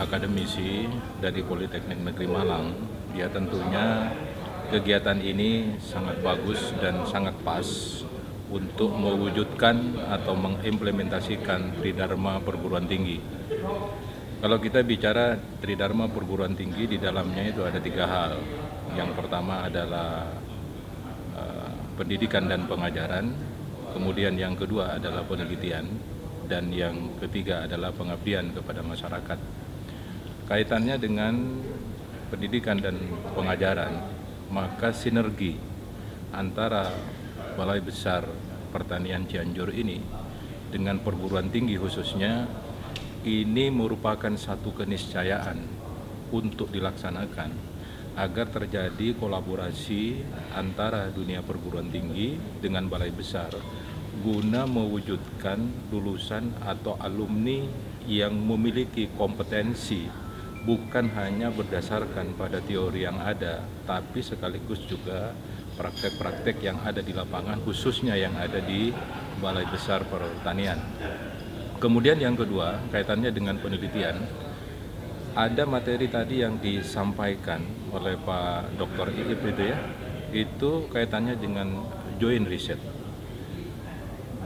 akademisi dari Politeknik Negeri Malang, ya tentunya kegiatan ini sangat bagus dan sangat pas untuk mewujudkan atau mengimplementasikan Tridharma perguruan tinggi. Kalau kita bicara Tridharma perguruan tinggi, di dalamnya itu ada 3 hal. Yang pertama adalah pendidikan dan pengajaran, kemudian yang kedua adalah penelitian, dan yang ketiga adalah pengabdian kepada masyarakat. Kaitannya dengan pendidikan dan pengajaran, maka sinergi antara Balai Besar Pertanian Cianjur ini dengan perguruan tinggi khususnya, ini merupakan satu keniscayaan untuk dilaksanakan agar terjadi kolaborasi antara dunia perguruan tinggi dengan Balai Besar guna mewujudkan lulusan atau alumni yang memiliki kompetensi bukan hanya berdasarkan pada teori yang ada, tapi sekaligus juga praktek-praktek yang ada di lapangan, khususnya yang ada di Balai Besar Pertanian. Kemudian yang kedua, kaitannya dengan penelitian. Ada materi tadi yang disampaikan oleh Pak Dr. Iip itu kaitannya dengan joint research.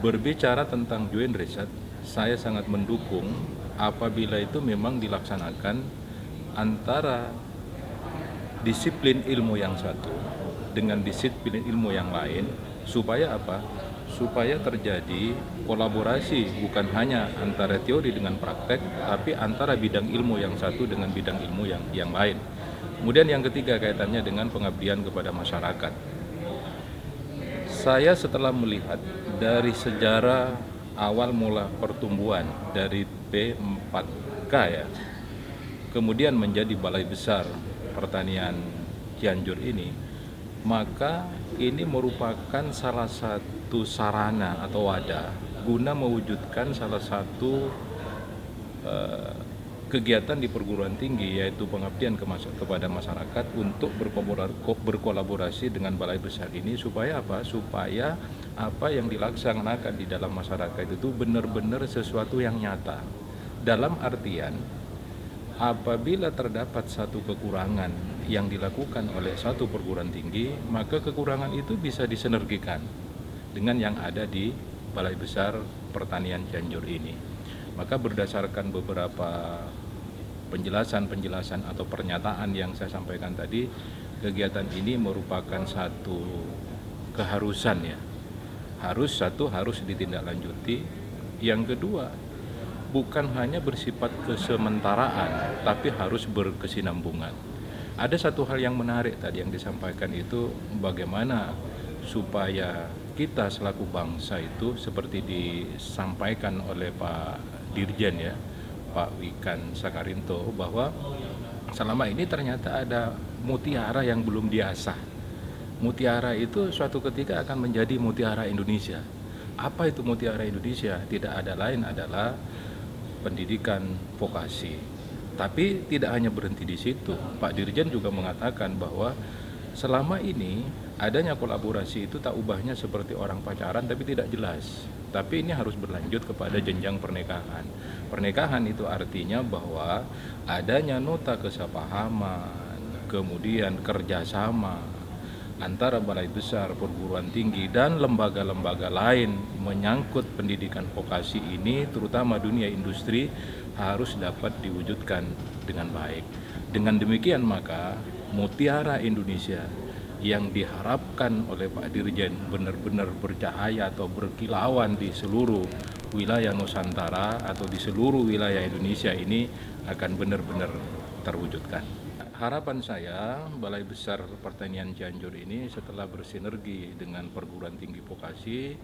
Berbicara tentang joint research, saya sangat mendukung apabila itu memang dilaksanakan antara disiplin ilmu yang satu dengan disiplin ilmu yang lain, supaya apa? Supaya terjadi kolaborasi bukan hanya antara teori dengan praktek, tapi antara bidang ilmu yang satu dengan bidang ilmu yang lain. Kemudian yang ketiga kaitannya dengan pengabdian kepada masyarakat. Saya setelah melihat dari sejarah awal mula pertumbuhan dari P4K ya, kemudian menjadi Balai Besar Pertanian Cianjur ini, maka ini merupakan salah satu sarana atau wadah guna mewujudkan salah satu kegiatan di perguruan tinggi, yaitu pengabdian kepada masyarakat untuk berkolaborasi dengan Balai Besar ini, supaya apa? Supaya apa yang dilaksanakan di dalam masyarakat itu benar-benar sesuatu yang nyata. Dalam artian, apabila terdapat satu kekurangan yang dilakukan oleh satu perguruan tinggi, maka kekurangan itu bisa disinergikan dengan yang ada di Balai Besar Pertanian Cianjur ini. Maka berdasarkan beberapa penjelasan atau pernyataan yang saya sampaikan tadi, kegiatan ini merupakan satu keharusan ya. Harus ditindaklanjuti. Yang kedua, bukan hanya bersifat kesementaraan, tapi harus berkesinambungan. Ada satu hal yang menarik tadi yang disampaikan itu, bagaimana supaya kita selaku bangsa itu seperti disampaikan oleh Pak Dirjen ya, Pak Wikan Sakarinto, bahwa selama ini ternyata ada mutiara yang belum diasah. Mutiara itu suatu ketika akan menjadi mutiara Indonesia. Apa itu mutiara Indonesia? Tidak ada lain adalah pendidikan vokasi. Tapi tidak hanya berhenti di situ. Pak Dirjen juga mengatakan bahwa selama ini adanya kolaborasi itu tak ubahnya seperti orang pacaran tapi tidak jelas. Tapi ini harus berlanjut kepada jenjang pernikahan. Pernikahan itu artinya bahwa adanya nota kesepahaman, kemudian kerjasama antara Balai Besar, perguruan tinggi, dan lembaga-lembaga lain menyangkut pendidikan vokasi ini, terutama dunia industri, harus dapat diwujudkan dengan baik. Dengan demikian maka mutiara Indonesia yang diharapkan oleh Pak Dirjen benar-benar bercahaya atau berkilauan di seluruh wilayah Nusantara atau di seluruh wilayah Indonesia ini akan benar-benar terwujudkan. Harapan saya, Balai Besar Pertanian Cianjur ini setelah bersinergi dengan perguruan tinggi vokasi,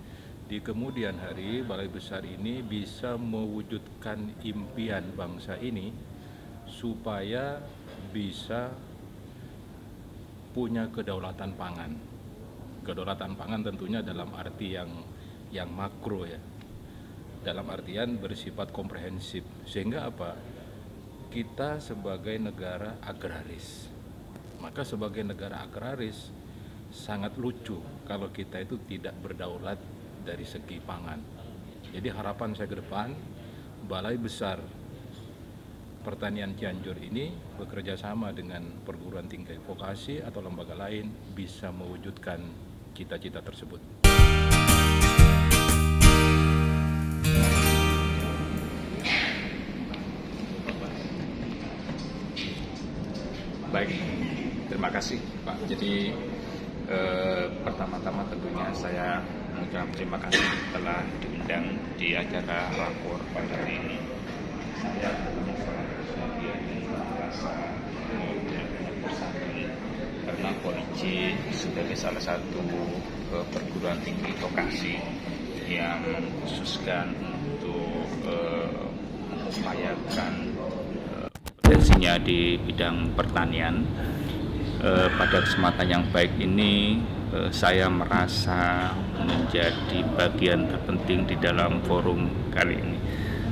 di kemudian hari Balai Besar ini bisa mewujudkan impian bangsa ini supaya bisa punya kedaulatan pangan. Kedaulatan pangan tentunya dalam arti yang makro ya. Dalam artian bersifat komprehensif. Sehingga apa? Kita sebagai negara agraris. Maka sebagai negara agraris sangat lucu kalau kita itu tidak berdaulat dari segi pangan. Jadi harapan saya ke depan, Balai Besar Pertanian Cianjur ini bekerja sama dengan perguruan tinggi vokasi atau lembaga lain bisa mewujudkan cita-cita tersebut. Baik, terima kasih Pak. Jadi pertama-tama tentunya saya mengucapkan terima kasih telah diundang di acara rakor pada hari ini. Saya tentunya sangat bahagia dan merasa benar-benar bersatu karena Polisi sebagai salah satu perguruan tinggi vokasi yang mengkhususkan untuk mengupayakan kompetensinya di bidang pertanian. Pada kesempatan yang baik ini saya merasa menjadi bagian terpenting di dalam forum kali ini.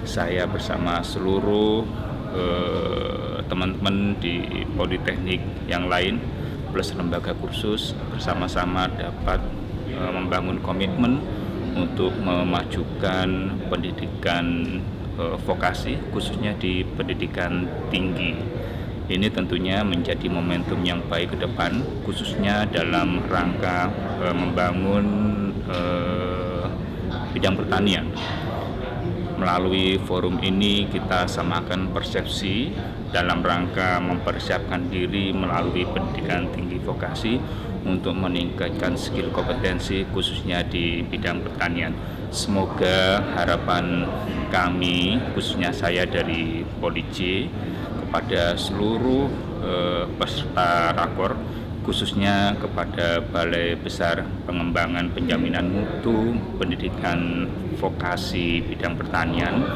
Saya bersama seluruh teman-teman di Politeknik yang lain plus lembaga kursus bersama-sama dapat membangun komitmen untuk memajukan pendidikan vokasi khususnya di pendidikan tinggi. Ini tentunya menjadi momentum yang baik ke depan khususnya dalam rangka membangun bidang pertanian. Melalui forum ini kita samakan persepsi dalam rangka mempersiapkan diri melalui pendidikan tinggi vokasi untuk meningkatkan skill kompetensi khususnya di bidang pertanian. Semoga harapan kami khususnya saya dari Polisi kepada seluruh peserta rakor khususnya kepada Balai Besar Pengembangan Penjaminan Mutu Pendidikan Vokasi Bidang Pertanian,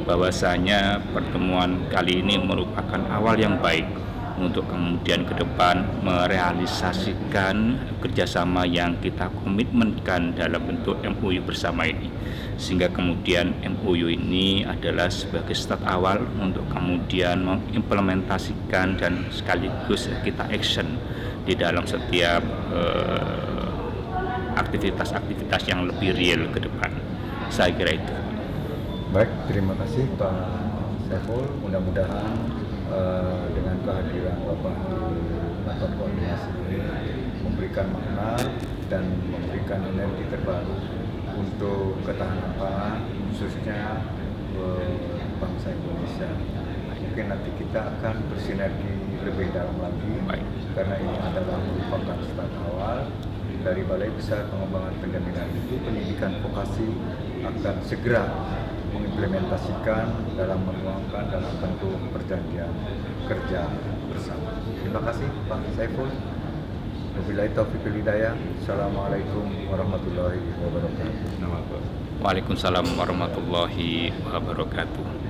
bahwasanya pertemuan kali ini merupakan awal yang baik untuk kemudian ke depan merealisasikan kerjasama yang kita komitmenkan dalam bentuk MOU bersama ini, sehingga kemudian MOU ini adalah sebagai start awal untuk kemudian mengimplementasikan dan sekaligus kita action di dalam setiap aktivitas-aktivitas yang lebih real ke depan. Saya kira itu. Baik, terima kasih Pak Saiful. Mudah-mudahan dengan kehadiran Bapak di kantor koordinasi ini memberikan makna dan memberikan energi terbaru untuk ketahanan pangan khususnya bangsa Indonesia. Mungkin nanti kita akan bersinergi lebih dalam lagi. Baik. Karena ini adalah merupakan start awal dari Balai Besar Pengembangan Penjaminan Mutu Pendidikan Vokasi akan segera mengimplementasikan dalam menuangkan dalam bentuk perjanjian kerja bersama. Terima kasih Pak Saiful. Wabillahi taufiq wal hidayah. Assalamualaikum warahmatullahi wabarakatuh. Waalaikumsalam warahmatullahi wabarakatuh.